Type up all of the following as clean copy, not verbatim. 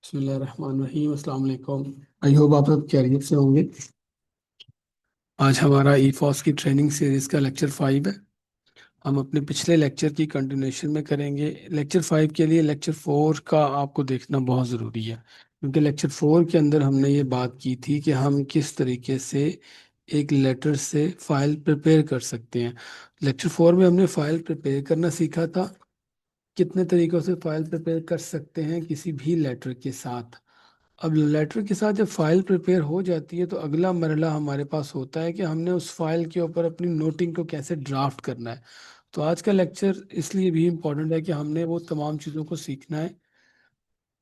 बिस्मिल्लाहिर्रहमानिर्रहीम अस्सलाम वालेकुम। आई होप आप सब खैरियत से होंगे। आज हमारा ई फॉस की ट्रेनिंग सीरीज का लेक्चर 5 है। हम अपने पिछले लेक्चर की कंटिन्यूशन में करेंगे। लेक्चर 5 के लिए लेक्चर 4 का आपको देखना बहुत ज़रूरी है, क्योंकि लेक्चर 4 के अंदर हमने ये बात की थी कि हम किस तरीके से एक लेटर से फाइल प्रिपेयर कर सकते हैं। लेक्चर 4 में हमने फाइल प्रिपेयर करना सीखा था, कितने तरीक़ों से फाइल प्रिपेयर कर सकते हैं किसी भी लेटर के साथ। अब लेटर के साथ जब फाइल प्रिपेयर हो जाती है तो अगला मरला हमारे पास होता है कि हमने उस फाइल के ऊपर अपनी नोटिंग को कैसे ड्राफ्ट करना है। तो आज का लेक्चर इसलिए भी इम्पोर्टेंट है कि हमने वो तमाम चीज़ों को सीखना है,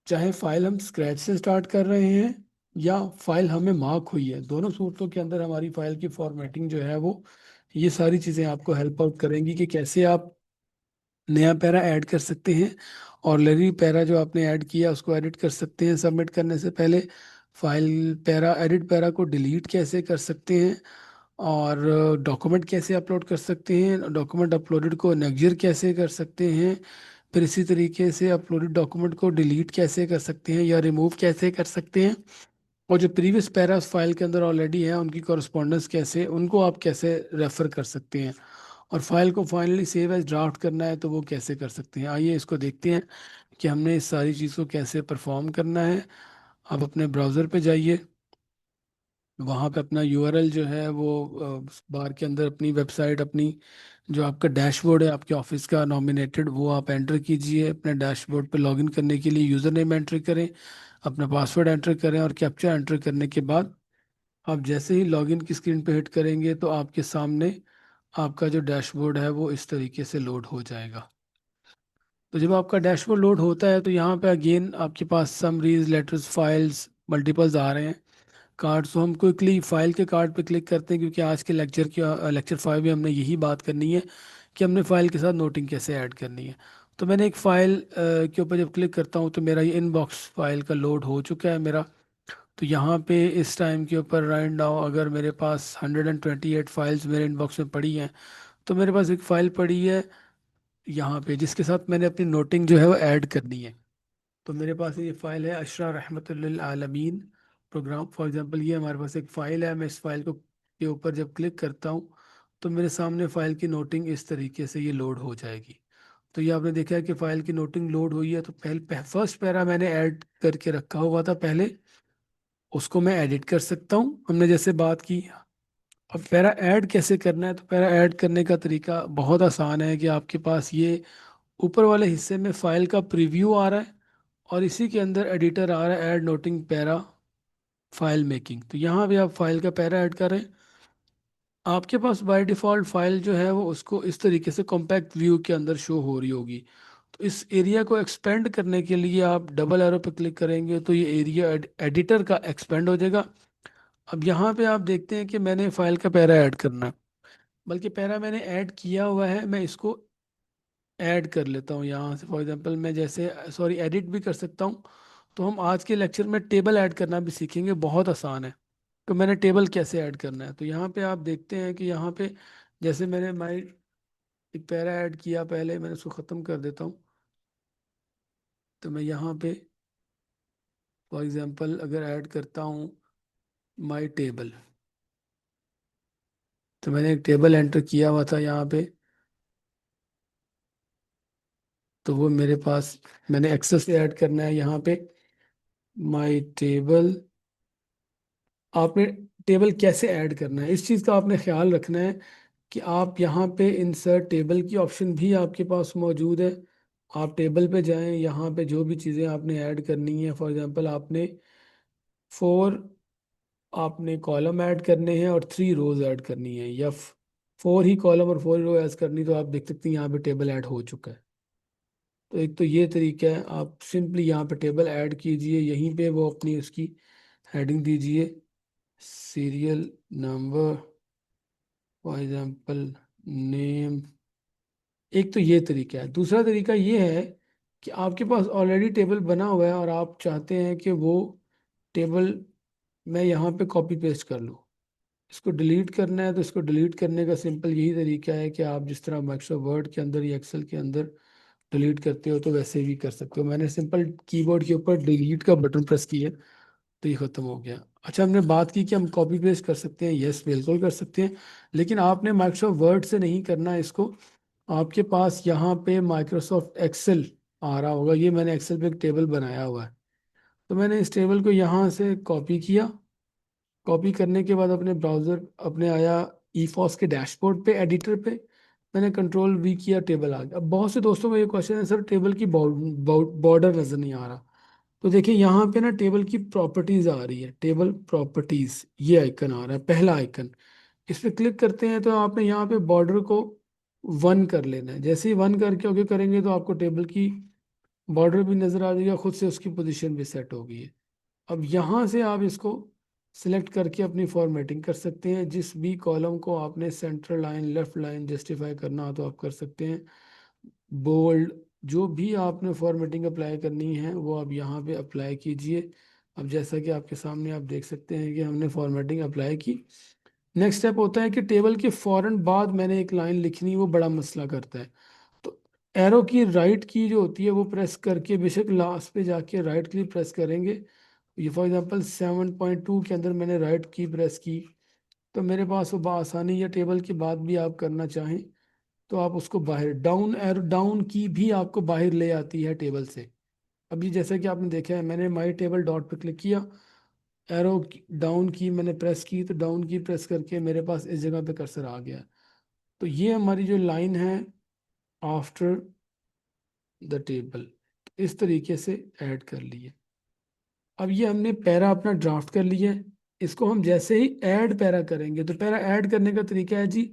चाहे फाइल हम स्क्रैच से स्टार्ट कर रहे हैं या फाइल हमें मार्क हुई है। दोनों सूरतों के अंदर हमारी फाइल की फॉर्मेटिंग जो है वो ये सारी चीज़ें आपको हेल्प आउट करेंगी कि कैसे आप नया पैरा ऐड कर सकते हैं, और ऑलरेडी पैरा जो आपने ऐड किया उसको एडिट कर सकते हैं सबमिट करने से पहले। फाइल पैरा एडिट पैरा को डिलीट कैसे कर सकते हैं, और डॉक्यूमेंट कैसे अपलोड कर सकते हैं, डॉक्यूमेंट अपलोडेड को नेक्स्ट कैसे कर सकते हैं, फिर इसी तरीके से अपलोडेड डॉक्यूमेंट को डिलीट कैसे कर सकते हैं या रिमूव कैसे कर सकते हैं, और जो प्रीवियस पैरास फाइल के अंदर ऑलरेडी हैं उनकी कॉरस्पॉन्डेंस कैसे, उनको आप कैसे रेफर कर सकते हैं, और फाइल को फाइनली सेव एज ड्राफ्ट करना है तो वो कैसे कर सकते हैं। आइए इसको देखते हैं कि हमने इस सारी चीज़ को कैसे परफॉर्म करना है। आप अपने ब्राउज़र पे जाइए, वहाँ पे अपना यूआरएल जो है वो बार के अंदर अपनी वेबसाइट, अपनी जो आपका डैशबोर्ड है आपके ऑफिस का नॉमिनेटेड, वो आप एंटर कीजिए। अपने डैशबोर्ड पे लॉगिन करने के लिए यूज़र नेम एंटर करें, अपना पासवर्ड एंटर करें, और कैप्चा एंटर करने के बाद आप जैसे ही लॉगिन की स्क्रीन पे हिट करेंगे तो आपके सामने आपका जो डैशबोर्ड है वो इस तरीके से लोड हो जाएगा। तो जब आपका डैशबोर्ड लोड होता है तो यहाँ पे अगेन आपके पास समरीज, लेटर्स, फाइल्स, मल्टीपल्स आ रहे हैं, कार्ड्स। तो हम क्विकली फाइल के कार्ड पे क्लिक करते हैं, क्योंकि आज के लेक्चर 5 में हमने यही बात करनी है कि हमने फाइल के साथ नोटिंग कैसे ऐड करनी है। तो मैंने एक फ़ाइल के ऊपर जब क्लिक करता हूँ तो मेरा ये इनबॉक्स फाइल का लोड हो चुका है मेरा। तो यहाँ पे इस टाइम के ऊपर राइट नाउ अगर मेरे पास 128 फाइल्स मेरे इनबॉक्स में पड़ी हैं, तो मेरे पास एक फ़ाइल पड़ी है यहाँ पे जिसके साथ मैंने अपनी नोटिंग जो है वो ऐड करनी है। तो मेरे पास ये फ़ाइल है अशरा रहमतुल लिल आलमीन प्रोग्राम, फॉर एग्जांपल ये हमारे पास एक फ़ाइल है। मैं इस फाइल को के ऊपर जब क्लिक करता हूँ तो मेरे सामने फ़ाइल की नोटिंग इस तरीके से ये लोड हो जाएगी। तो ये आपने देखा है कि फ़ाइल की नोटिंग लोड हुई है। तो फर्स्ट पैरा मैंने ऐड करके रखा हुआ था पहले, उसको मैं एडिट कर सकता हूँ, हमने जैसे बात की। अब पैरा ऐड कैसे करना है, तो पैरा ऐड करने का तरीका बहुत आसान है कि आपके पास ये ऊपर वाले हिस्से में फाइल का प्रीव्यू आ रहा है, और इसी के अंदर एडिटर आ रहा है add noting para file making. तो यहाँ भी आप फाइल का पैरा ऐड करें। आपके पास बाय डिफ़ॉल्ट फाइल जो है वो उसको इस तरीके से कॉम्पैक्ट व्यू के अंदर शो हो रही होगी। तो इस एरिया को एक्सपेंड करने के लिए आप डबल एरो पर क्लिक करेंगे तो ये एरिया एडिटर का एक्सपेंड हो जाएगा। अब यहाँ पे आप देखते हैं कि मैंने फाइल का पैरा ऐड करना है, बल्कि पैरा मैंने ऐड किया हुआ है, मैं इसको ऐड कर लेता हूँ यहाँ से। फॉर एग्जांपल मैं जैसे सॉरी एडिट भी कर सकता हूँ। तो हम आज के लेक्चर में टेबल ऐड करना भी सीखेंगे, बहुत आसान है। तो मैंने टेबल कैसे ऐड करना है, तो यहाँ पे आप देखते हैं कि यहाँ पे जैसे मैंने माई एक पैरा ऐड किया पहले, मैंने उसको ख़त्म कर देता हूँ। तो मैं यहाँ पे फॉर एग्जांपल अगर ऐड करता हूँ माई टेबल, तो मैंने एक टेबल एंटर किया हुआ था यहाँ पे। तो वो मेरे पास मैंने एक्सेस से ऐड करना है यहाँ पे माई टेबल। आपने टेबल कैसे ऐड करना है इस चीज़ का आपने ख्याल रखना है कि आप यहाँ पे इंसर्ट टेबल की ऑप्शन भी आपके पास मौजूद है। आप टेबल पे जाएं, यहाँ पे जो भी चीज़ें आपने ऐड करनी है, फॉर एग्जांपल आपने 4 आपने कॉलम ऐड करने हैं और 3 रोज ऐड करनी है, या 4 ही कॉलम और 4 रो ऐड करनी, तो आप देख सकते हैं यहाँ पे टेबल ऐड हो चुका है। तो एक तो ये तरीका है, आप सिंपली यहाँ पे टेबल ऐड कीजिए, यहीं पे वो अपनी उसकी हेडिंग दीजिए serial number, for example name. एक तो ये तरीका है। दूसरा तरीका ये है कि आपके पास ऑलरेडी टेबल बना हुआ है और आप चाहते हैं कि वो टेबल मैं यहाँ पे कॉपी पेस्ट कर लूँ, इसको डिलीट करना है। तो इसको डिलीट करने का सिंपल यही तरीका है कि आप जिस तरह माइक्रोसॉफ्ट वर्ड के अंदर या एक्सेल के अंदर डिलीट करते हो तो वैसे भी कर सकते हो। मैंने सिंपल कीबोर्ड के ऊपर डिलीट का बटन प्रेस किया तो ये खत्म हो गया। अच्छा, हमने बात की कि हम कॉपी पेस्ट कर सकते हैं। यस, बिल्कुल कर सकते हैं, लेकिन आपने माइक्रोसॉफ्ट वर्ड से नहीं करना है इसको। आपके पास यहाँ पे माइक्रोसॉफ्ट एक्सेल आ रहा होगा, ये मैंने एक्सेल पे एक टेबल बनाया हुआ है। तो मैंने इस टेबल को यहाँ से कॉपी किया। कॉपी करने के बाद अपने ब्राउज़र अपने आया ईफॉस के डैशबोर्ड पे, एडिटर पे। मैंने कंट्रोल वी किया, टेबल आ गया। अब बहुत से दोस्तों का ये क्वेश्चन है, सर टेबल की बॉर्डर नज़र नहीं आ रहा। तो देखिए यहाँ पे ना टेबल की प्रॉपर्टीज आ रही है, टेबल प्रॉपर्टीज, ये आइकन आ रहा है, पहला आइकन। इस पे क्लिक करते हैं तो आपने यहाँ पे बॉर्डर को 1 कर लेना है। जैसे ही 1 करके ओके करेंगे तो आपको टेबल की बॉर्डर भी नजर आ जाएगा, खुद से उसकी पोजीशन भी सेट हो गई है। अब यहाँ से आप इसको सिलेक्ट करके अपनी फॉर्मेटिंग कर सकते हैं। जिस भी कॉलम को आपने central line, left line justify करना हो तो आप कर सकते हैं। बोल्ड, जो भी आपने फॉर्मेटिंग अप्लाई करनी है वो आप यहाँ पे अप्लाई कीजिए। अब जैसा कि आपके सामने आप देख सकते हैं कि हमने फॉर्मेटिंग अप्लाई की। नेक्स्ट स्टेप होता है कि टेबल के फौरन बाद मैंने एक लाइन लिखनी, वो बड़ा मसला करता है। तो एरो की राइट की जो होती है वो प्रेस करके, बेशक लास्ट पे जाके राइट की प्रेस करेंगे। ये फॉर एग्जांपल 7.2 के अंदर मैंने राइट की प्रेस की, तो मेरे पास वो बआसानी, या टेबल की बात भी आप करना चाहें तो आप उसको बाहर, डाउन एरो डाउन की भी आपको बाहर ले आती है टेबल से। अभी जैसा कि आपने देखा है, मैंने माई टेबल डॉट पे क्लिक किया, एरो डाउन की मैंने प्रेस की, तो डाउन की प्रेस करके मेरे पास इस जगह पे कर्सर आ गया। तो ये हमारी जो लाइन है आफ्टर द टेबल, इस तरीके से ऐड कर लिए। अब ये हमने पैरा अपना ड्राफ्ट कर लिया है। इसको हम जैसे ही ऐड पैरा करेंगे, तो पैरा ऐड करने का तरीका है जी,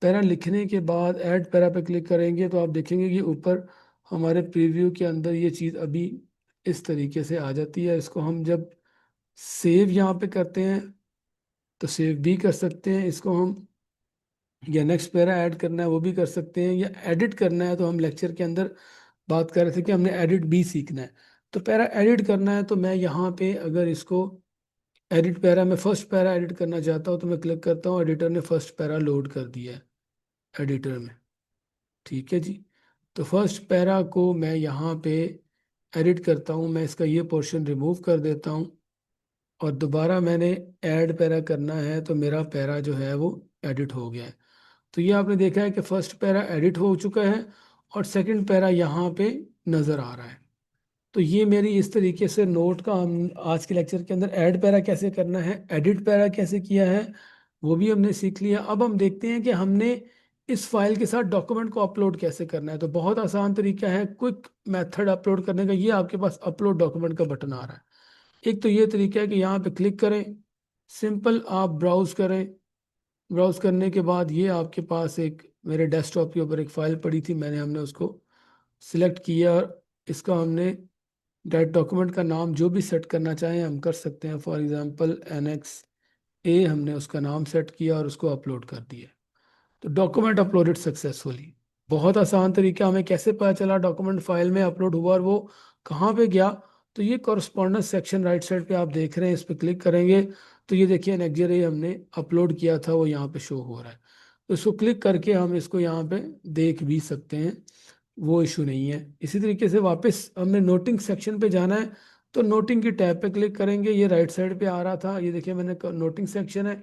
पैरा लिखने के बाद ऐड पैरा पे क्लिक करेंगे तो आप देखेंगे कि ऊपर हमारे प्रीव्यू के अंदर ये चीज़ अभी इस तरीके से आ जाती है। इसको हम जब सेव यहाँ पे करते हैं तो सेव भी कर सकते हैं इसको हम, या नेक्स्ट पैरा ऐड करना है वो भी कर सकते हैं, या एडिट करना है तो हम लेक्चर के अंदर बात कर रहे थे कि हमने एडिट भी सीखना है। तो पैरा एडिट करना है तो मैं यहाँ पे अगर इसको एडिट पैरा में फर्स्ट पैरा एडिट करना चाहता हूँ तो मैं क्लिक करता हूँ, एडिटर ने फर्स्ट पैरा लोड कर दिया है एडिटर में। ठीक है जी। तो फर्स्ट पैरा को मैं यहाँ पे एडिट करता हूँ, मैं इसका ये पोर्शन रिमूव कर देता हूँ और दोबारा मैंने ऐड पैरा करना है तो मेरा पैरा जो है वो एडिट हो गया है। तो ये आपने देखा है कि फर्स्ट पैरा एडिट हो चुका है और सेकंड पैरा यहाँ पे नज़र आ रहा है। तो ये मेरी इस तरीके से नोट का, हम आज के लेक्चर के अंदर ऐड पैरा कैसे करना है, एडिट पैरा कैसे किया है, वो भी हमने सीख लिया। अब हम देखते हैं कि हमने इस फाइल के साथ डॉक्यूमेंट को अपलोड कैसे करना है। तो बहुत आसान तरीका है, क्विक मेथड अपलोड करने का। ये आपके पास अपलोड डॉक्यूमेंट का बटन आ रहा है। एक तो ये तरीका है कि यहाँ पे क्लिक करें, सिंपल आप ब्राउज करें। ब्राउज करने के बाद ये आपके पास एक, मेरे डेस्कटॉप के ऊपर एक फाइल पड़ी थी, हमने उसको सिलेक्ट किया और इसका हमने डायरेक्ट डॉक्यूमेंट का नाम जो भी सेट करना चाहें हम कर सकते हैं। फॉर एग्जांपल एनेक्स ए हमने उसका नाम सेट किया और उसको अपलोड कर दिया। तो डॉक्यूमेंट अपलोडेड सक्सेसफुली। बहुत आसान तरीका। हमें कैसे पता चला डॉक्यूमेंट फाइल में अपलोड हुआ और वो कहाँ पे गया? तो ये कॉरस्पॉन्डेंस सेक्शन राइट साइड पे आप देख रहे हैं, इस पर क्लिक करेंगे तो ये देखिए नेक्स्ट डे हमने अपलोड किया था, वो यहाँ पे शो हो रहा है। तो इसको क्लिक करके हम इसको यहाँ पे देख भी सकते हैं, वो इशू नहीं है। इसी तरीके से वापस हमने नोटिंग सेक्शन पे जाना है तो नोटिंग की टैब पे क्लिक करेंगे। ये राइट साइड पे आ रहा था, ये देखिए मैंने नोटिंग सेक्शन है,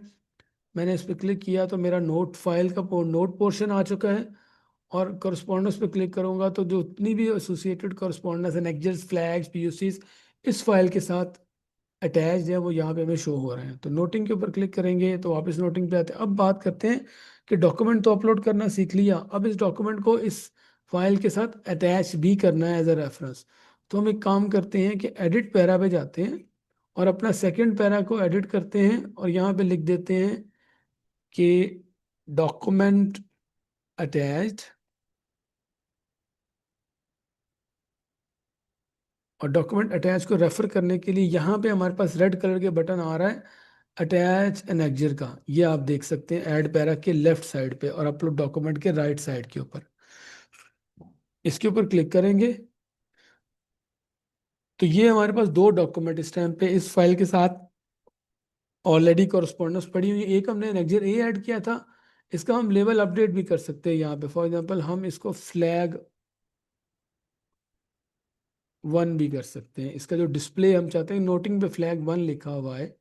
मैंने इस पर क्लिक किया तो मेरा नोट फाइल का नोट पोर्शन आ चुका है। और करस्पॉन्डेंस पे क्लिक करूंगा तो जो उतनी भी एसोसिएटेड करस्पॉन्डेंस है, नेक्स्ट फ्लैग्स, पीयूसीज, इस फाइल के साथ अटैच है, वो यहाँ पे हमें शो हो रहे हैं। तो नोटिंग के ऊपर क्लिक करेंगे तो वापस नोटिंग पे आते हैं। अब बात करते हैं कि डॉक्यूमेंट तो अपलोड करना सीख लिया, अब इस डॉक्यूमेंट को इस फाइल के साथ अटैच भी करना है एज अ रेफरेंस। तो हम एक काम करते हैं कि एडिट पैरा पे जाते हैं और अपना सेकेंड पैरा को एडिट करते हैं और यहाँ पे लिख देते हैं कि डॉक्यूमेंट अटैच्ड। और डॉक्यूमेंट अटैच को रेफर करने के लिए यहाँ पे हमारे पास रेड कलर के बटन आ रहा है अटैच एनेक्जर का, ये आप देख सकते हैं ऐड पैरा के लेफ्ट साइड पे और अपलोड डॉक्यूमेंट के राइट साइड के ऊपर। इसके ऊपर क्लिक करेंगे तो ये हमारे पास दो डॉक्यूमेंट इस टाइम पे इस फाइल के साथ ऑलरेडी कॉरस्पॉन्डेंस पड़ी हुई है। एक हमने एनेक्जर ए ऐड किया था, इसका हम लेवल अपडेट भी कर सकते हैं यहाँ पे। फॉर एग्जाम्पल हम इसको फ्लैग वन भी कर सकते हैं। इसका जो डिस्प्ले हम चाहते हैं, नोटिंग पे फ्लैग वन लिखा हुआ है,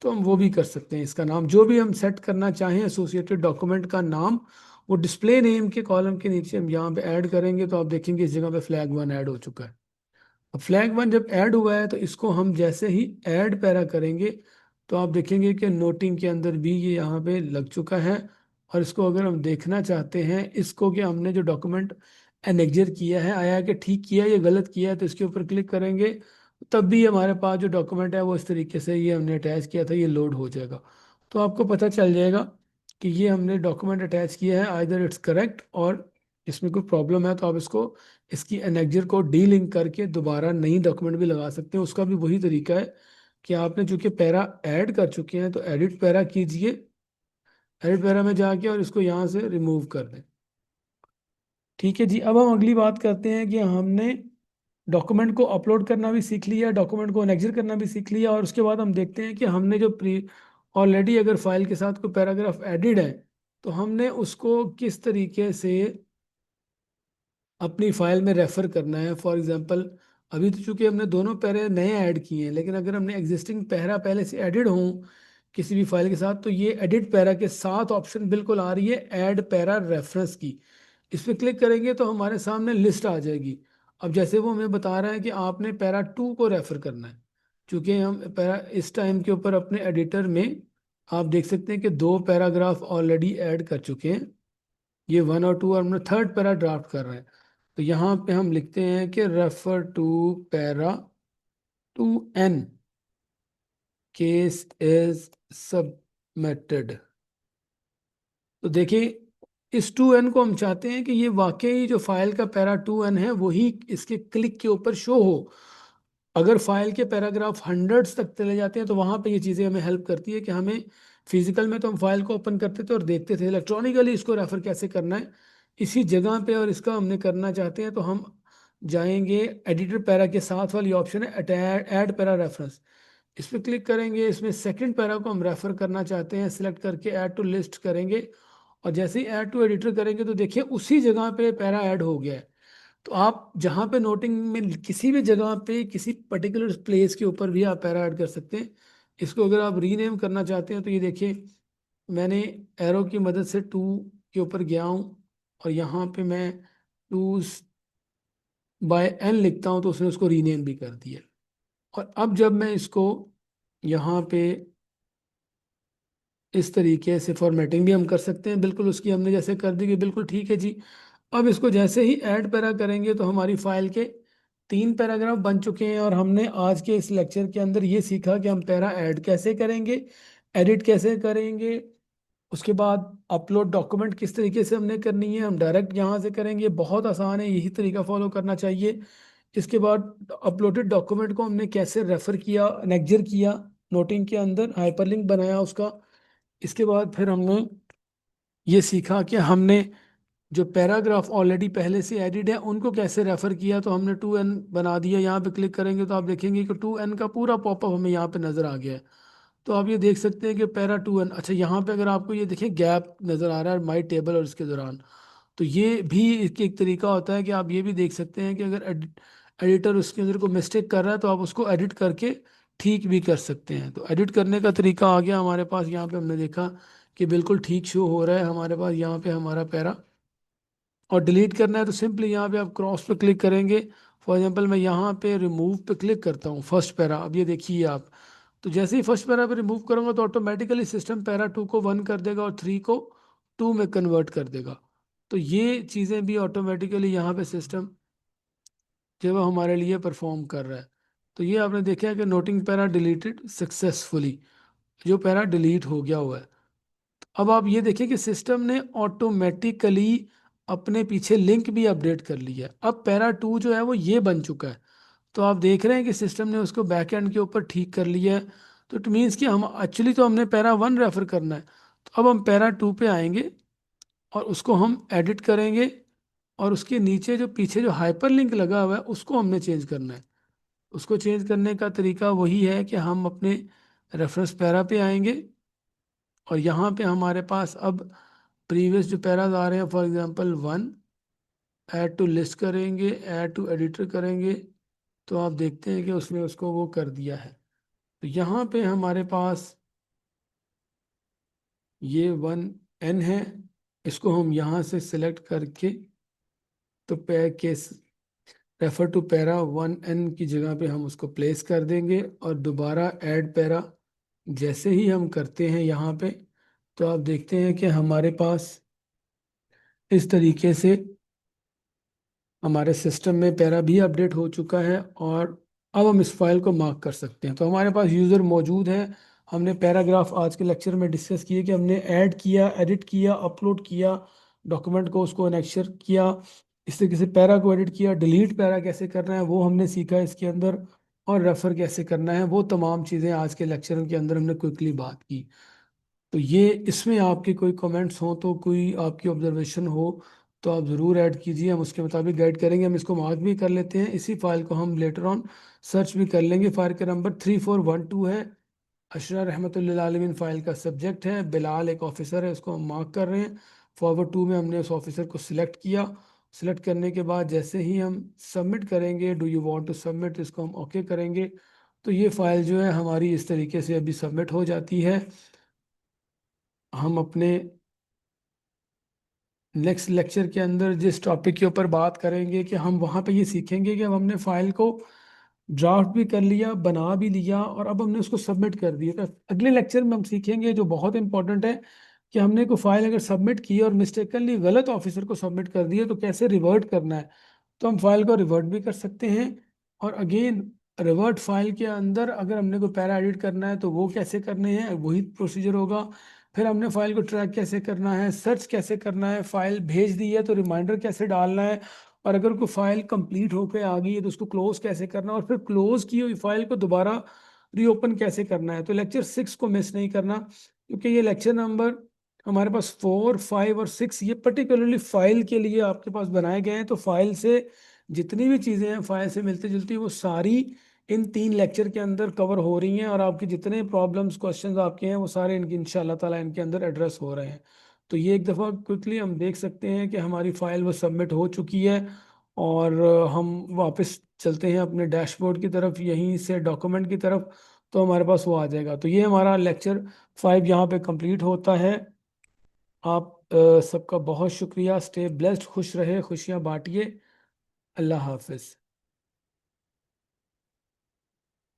तो हम वो भी कर सकते हैं। इसका नाम जो भी हम सेट करना चाहें एसोसिएटेड डॉक्यूमेंट का नाम, वो डिस्प्ले नेम के कॉलम के नीचे हम यहाँ पे ऐड करेंगे, तो आप देखेंगे इस जगह पे फ्लैग वन ऐड हो चुका है। अब फ्लैग वन जब ऐड हुआ है तो इसको हम जैसे ही ऐड पैरा करेंगे तो आप देखेंगे कि नोटिंग के अंदर भी ये यहाँ पे लग चुका है। और इसको अगर हम देखना चाहते हैं इसको कि हमने जो डॉक्यूमेंट एनेक्जर किया है आया कि ठीक किया या गलत किया है, तो इसके ऊपर क्लिक करेंगे, तब भी हमारे पास जो डॉक्यूमेंट है वो इस तरीके से ये हमने अटैच किया था ये लोड हो जाएगा। तो आपको पता चल जाएगा कि ये हमने डॉक्यूमेंट अटैच किया है, आइदर इट्स करेक्ट और इसमें कोई प्रॉब्लम है तो आप इसको इसकी एनेक्जर को डी लिंक करके दोबारा नई डॉक्यूमेंट भी लगा सकते हैं। उसका भी वही तरीका है कि आपने चूंकि पैरा ऐड कर चुके हैं तो एडिट पैरा कीजिए, एडिट पैरा में जाके और इसको यहाँ से रिमूव कर दें। ठीक है जी। अब हम अगली बात करते हैं कि हमने डॉक्यूमेंट को अपलोड करना भी सीख लिया, डॉक्यूमेंट को एनेक्जर करना भी सीख लिया, और उसके बाद हम देखते हैं कि हमने जो प्री ऑलरेडी अगर फाइल के साथ कोई पैराग्राफ एडिड है तो हमने उसको किस तरीके से अपनी फाइल में रेफर करना है। फॉर एग्जांपल अभी तो चूंकि हमने दोनों पैरे नए ऐड किए हैं, लेकिन अगर हमने एग्जिस्टिंग पैरा पहले से एडिड हो किसी भी फाइल के साथ तो ये एडिट पैरा के साथ ऑप्शन बिल्कुल आ रही है ऐड पैरा रेफरेंस की। इस पर क्लिक करेंगे तो हमारे सामने लिस्ट आ जाएगी। अब जैसे वो हमें बता रहा है कि आपने पैरा टू को रेफर करना है, चूंकि हम पैरा इस टाइम के ऊपर अपने एडिटर में आप देख सकते हैं कि दो पैराग्राफ ऑलरेडी ऐड कर चुके हैं, ये वन और टू, और हमने थर्ड पैरा ड्राफ्ट कर रहे हैं। तो यहाँ पे हम लिखते हैं कि refer to para two an case is submitted. तो देखिए इस टू एन को हम चाहते हैं कि ये वाकई जो फाइल का पैरा टू एन है वही इसके क्लिक के ऊपर शो हो। अगर फाइल के पैराग्राफ हंड्रेड्स तक चले जाते हैं तो वहाँ पे ये चीज़ें हमें हेल्प करती है कि हमें फिजिकल में तो हम फाइल को ओपन करते थे और देखते थे, इलेक्ट्रॉनिकली इसको रेफर कैसे करना है इसी जगह पे, और इसका हमने करना चाहते हैं तो हम जाएंगे एडिटर पैरा के साथ वाली ऑप्शन है ऐड पैरा रेफरेंस, इस पर क्लिक करेंगे। इसमें सेकंड पैरा को हम रेफर करना चाहते हैं, सिलेक्ट करके ऐड टू लिस्ट करेंगे, और जैसे ही ऐड टू एडिटर करेंगे तो देखिए उसी जगह पे पैरा ऐड हो गया है। तो आप जहाँ पे नोटिंग में किसी भी जगह पे किसी पर्टिकुलर प्लेस के ऊपर भी आप पैरा ऐड कर सकते हैं। इसको अगर आप रीनेम करना चाहते हैं तो ये देखिए मैंने एरो की मदद से टू के ऊपर गया हूँ और यहाँ पे मैं टू बाय एन लिखता हूँ तो उसने उसको रीनेम भी कर दिया। और अब जब मैं इसको यहाँ पे इस तरीके से फॉर्मेटिंग भी हम कर सकते हैं, बिल्कुल उसकी हमने जैसे कर दी कि बिल्कुल ठीक है जी। अब इसको जैसे ही ऐड पैरा करेंगे तो हमारी फाइल के तीन पैराग्राफ बन चुके हैं, और हमने आज के इस लेक्चर के अंदर ये सीखा कि हम पैरा ऐड कैसे करेंगे, एडिट कैसे करेंगे, उसके बाद अपलोड डॉक्यूमेंट किस तरीके से हमने करनी है, हम डायरेक्ट यहाँ से करेंगे, बहुत आसान है, यही तरीका फॉलो करना चाहिए। इसके बाद अपलोडेड डॉक्यूमेंट को हमने कैसे रेफर किया, नेक्जर किया, नोटिंग के अंदर हाइपरलिंक बनाया उसका। इसके बाद फिर हमने ये सीखा कि हमने जो पैराग्राफ ऑलरेडी पहले से एडिड है उनको कैसे रेफर किया, तो हमने टू एन बना दिया। यहाँ पे क्लिक करेंगे तो आप देखेंगे कि टू एन का पूरा पॉपअप हमें यहाँ पे नज़र आ गया है। तो आप ये देख सकते हैं कि पैरा टू एन, अच्छा यहाँ पे अगर आपको ये देखें गैप नज़र आ रहा है माई टेबल और इसके दौरान, तो ये भी इसकी एक तरीका होता है कि आप ये भी देख सकते हैं कि अगर एडिटर उसके अंदर को मिस्टेक कर रहा है तो आप उसको एडिट करके ठीक भी कर सकते हैं। तो एडिट करने का तरीका आ गया हमारे पास, यहाँ पे हमने देखा कि बिल्कुल ठीक शो हो रहा है हमारे पास यहाँ पे हमारा पैरा। और डिलीट करना है तो सिंपली यहाँ पे आप क्रॉस पे क्लिक करेंगे। फॉर एग्जांपल मैं यहाँ पे रिमूव पे क्लिक करता हूँ फर्स्ट पैरा, अब ये देखिए आप, तो जैसे ही फर्स्ट पैरा पे रिमूव करूँगा तो ऑटोमेटिकली सिस्टम पैरा टू को वन कर देगा और थ्री को टू में कन्वर्ट कर देगा। तो ये चीज़ें भी ऑटोमेटिकली यहाँ पे सिस्टम जो है हमारे लिए परफॉर्म कर रहा है। तो ये आपने देखा है कि नोटिंग पैरा डिलीटेड सक्सेसफुली, जो पैरा डिलीट हो गया हुआ है। अब आप ये देखिए कि सिस्टम ने ऑटोमेटिकली अपने पीछे लिंक भी अपडेट कर लिया है। अब पैरा टू जो है वो ये बन चुका है, तो आप देख रहे हैं कि सिस्टम ने उसको बैक एंड के ऊपर ठीक कर लिया है। तो इट मीन्स कि हम एक्चुअली तो हमने पैरा वन रेफर करना है, तो अब हम पैरा टू पे आएंगे और उसको हम एडिट करेंगे, और उसके नीचे जो पीछे जो हाइपर लिंक लगा हुआ है उसको हमने चेंज करना है। उसको चेंज करने का तरीका वही है कि हम अपने रेफरेंस पैरा पे आएंगे और यहाँ पे हमारे पास अब प्रीवियस जो पैराज आ रहे हैं, for example one, add to list करेंगे, ऐड टू एडिटर करेंगे, तो आप देखते हैं कि उसने उसको वो कर दिया है। तो यहाँ पे हमारे पास ये 1n है, इसको हम यहाँ से सिलेक्ट करके तो case refer to para 1n की जगह पे हम उसको प्लेस कर देंगे और दोबारा ऐड पैरा जैसे ही हम करते हैं यहाँ पे, तो आप देखते हैं कि हमारे पास इस तरीके से हमारे सिस्टम में पैरा भी अपडेट हो चुका है। और अब हम इस फाइल को मार्क कर सकते हैं। तो हमारे पास यूज़र मौजूद है। हमने पैराग्राफ आज के लेक्चर में डिस्कस किए कि हमने ऐड किया, एडिट किया, अपलोड किया डॉक्यूमेंट को, उसको एनेक्चर किया, इस तरीके से पैरा को एडिट किया। डिलीट पैरा कैसे करना है वो हमने सीखा इसके अंदर, और रेफर कैसे करना है, वो तमाम चीज़ें आज के लेक्चर के अंदर हमने क्विकली बात की। तो ये इसमें आपके कोई कमेंट्स हो, तो कोई आपकी ऑब्जर्वेशन हो तो आप ज़रूर ऐड कीजिए, हम उसके मुताबिक गाइड करेंगे। हम इसको मार्क भी कर लेते हैं, इसी फाइल को हम लेटर ऑन सर्च भी कर लेंगे। फाइल का नंबर 3412 है। अशरा रहमतुल्लिल आलमीन फाइल का सब्जेक्ट है, बिलाल एक ऑफिसर है, उसको हम मार्क कर रहे हैं। फॉरवर्ड टू में हमने उस ऑफिसर को सिलेक्ट किया। सिलेक्ट करने के बाद जैसे ही हम सबमिट करेंगे, do you want to submit, इसको हम ओके करेंगे, तो ये फाइल जो है हमारी इस तरीके से अभी सबमिट हो जाती है। हम अपने नेक्स्ट लेक्चर के अंदर जिस टॉपिक के ऊपर बात करेंगे कि हम वहाँ पे ये सीखेंगे कि अब हमने फाइल को ड्राफ्ट भी कर लिया, बना भी लिया, और अब हमने उसको सबमिट कर दिया। तो अगले लेक्चर में हम सीखेंगे जो बहुत इंपॉर्टेंट है कि हमने कोई फाइल अगर सबमिट की और मिस्टेकनली गलत ऑफिसर को सबमिट कर दिया तो कैसे रिवर्ट करना है। तो हम फाइल को रिवर्ट भी कर सकते हैं। और अगेन रिवर्ट फाइल के अंदर अगर हमने कोई पैरा एडिट करना है तो वो कैसे करने हैं, वही प्रोसीजर होगा। फिर हमने फाइल को ट्रैक कैसे करना है, सर्च कैसे करना है, फाइल भेज दी है तो रिमाइंडर कैसे डालना है, और अगर कोई फाइल कंप्लीट होकर आ गई है तो उसको क्लोज कैसे करना है, और फिर क्लोज की हुई फाइल को दोबारा रीओपन कैसे करना है। तो लेक्चर 6 को मिस नहीं करना, क्योंकि ये लेक्चर नंबर हमारे पास 4, 5 और 6 ये पर्टिकुलरली फाइल के लिए आपके पास बनाए गए हैं। तो फाइल से जितनी भी चीज़ें हैं फाइल से मिलती जुलती, वो सारी इन 3 लेक्चर के अंदर कवर हो रही हैं, और आपके जितने प्रॉब्लम्स क्वेश्चंस आपके हैं वो सारे इनके इंशाल्लाह ताला इनके अंदर एड्रेस हो रहे हैं। तो ये एक दफ़ा क्विकली हम देख सकते हैं कि हमारी फाइल वो सबमिट हो चुकी है। और हम वापस चलते हैं अपने डैशबोर्ड की तरफ, यहीं से डॉक्यूमेंट की तरफ, तो हमारे पास वो आ जाएगा। तो ये हमारा लेक्चर 5 यहाँ पे कंप्लीट होता है। आप सबका बहुत शुक्रिया। स्टे ब्लेस्ड, खुश रहे, खुशियाँ बांटिए। अल्लाह हाफिज़।